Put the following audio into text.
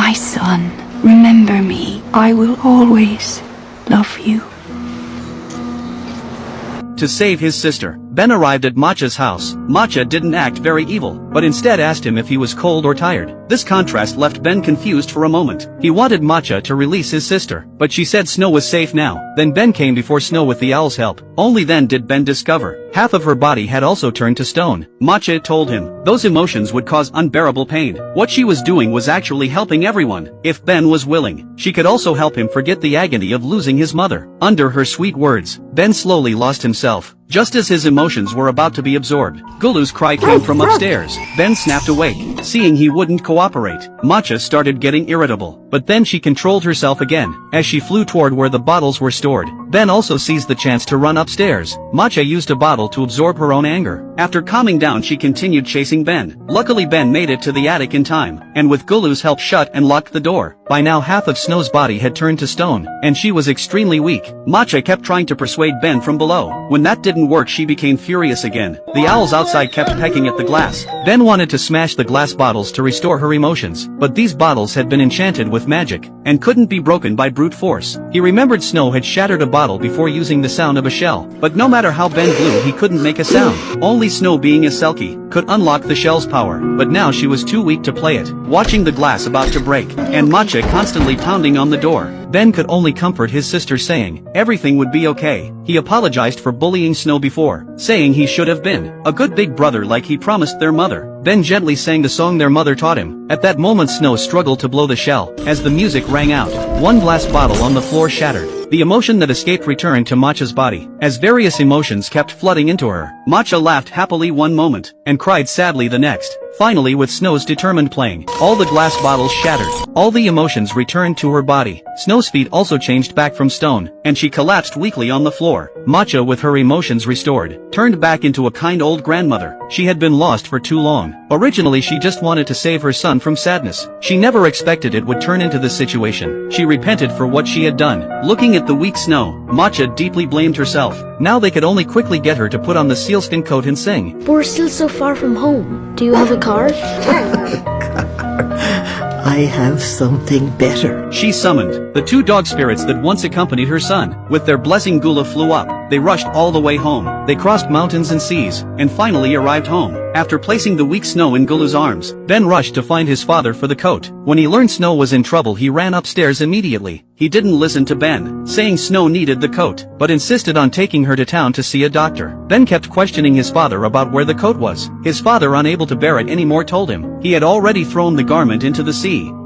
My son, remember me. I will always love you. To save his sister, Ben arrived at Matcha's house. Matcha didn't act very evil, but instead asked him if he was cold or tired. This contrast left Ben confused for a moment. He wanted Matcha to release his sister, but she said Snow was safe now. Then Ben came before Snow with the owl's help. Only then did Ben discover half of her body had also turned to stone. Matcha told him those emotions would cause unbearable pain. What she was doing was actually helping everyone. If Ben was willing, she could also help him forget the agony of losing his mother. Under her sweet words, Ben slowly lost himself. Just as his emotions were about to be absorbed, Gulu's cry came from upstairs. Ben snapped awake. Seeing he wouldn't cooperate, Matcha started getting irritable. But then she controlled herself again, as she flew toward where the bottles were stored. Ben also seized the chance to run upstairs. Matcha used a bottle to absorb her own anger. After calming down, she continued chasing Ben. Luckily Ben made it to the attic in time, and with Gulu's help shut and locked the door. By now half of Snow's body had turned to stone, and she was extremely weak. Matcha kept trying to persuade Ben from below. When that didn't work, she became furious again. The owls outside kept pecking at the glass. Ben wanted to smash the glass bottles to restore her emotions, but these bottles had been enchanted with magic, and couldn't be broken by brute force. He remembered Snow had shattered a bottle before using the sound of a shell, but no matter how Ben blew he couldn't make a sound. Only Snow, being a Selkie, could unlock the shell's power, but now she was too weak to play it. Watching the glass about to break, and Matcha constantly pounding on the door, Ben could only comfort his sister, saying everything would be okay. He apologized for bullying Snow before, saying he should have been a good big brother like he promised their mother. Ben gently sang the song their mother taught him. At that moment Snow struggled to blow the shell. As the music rang out, one glass bottle on the floor shattered. The emotion that escaped returned to Matcha's body, as various emotions kept flooding into her. Matcha laughed happily one moment, and cried sadly the next. Finally, with Snow's determined playing, all the glass bottles shattered. All the emotions returned to her body. Snow's feet also changed back from stone, and she collapsed weakly on the floor. Matcha, with her emotions restored, turned back into a kind old grandmother. She had been lost for too long. Originally she just wanted to save her son from sadness. She never expected it would turn into this situation. She repented for what she had done. Looking at the weak Snow, Matcha deeply blamed herself. Now they could only quickly get her to put on the sealskin coat and sing. But we're still so far from home. Do you have a car? I have something better. She summoned the two dog spirits that once accompanied her son. With their blessing, Gula flew up. They rushed all the way home. They crossed mountains and seas, and finally arrived home. After placing the weak Snow in Gulu's arms, Ben rushed to find his father for the coat. When he learned Snow was in trouble, he ran upstairs immediately. He didn't listen to Ben, saying Snow needed the coat, but insisted on taking her to town to see a doctor. Ben kept questioning his father about where the coat was. His father, unable to bear it anymore, told him he had already thrown the garment into the sea. Now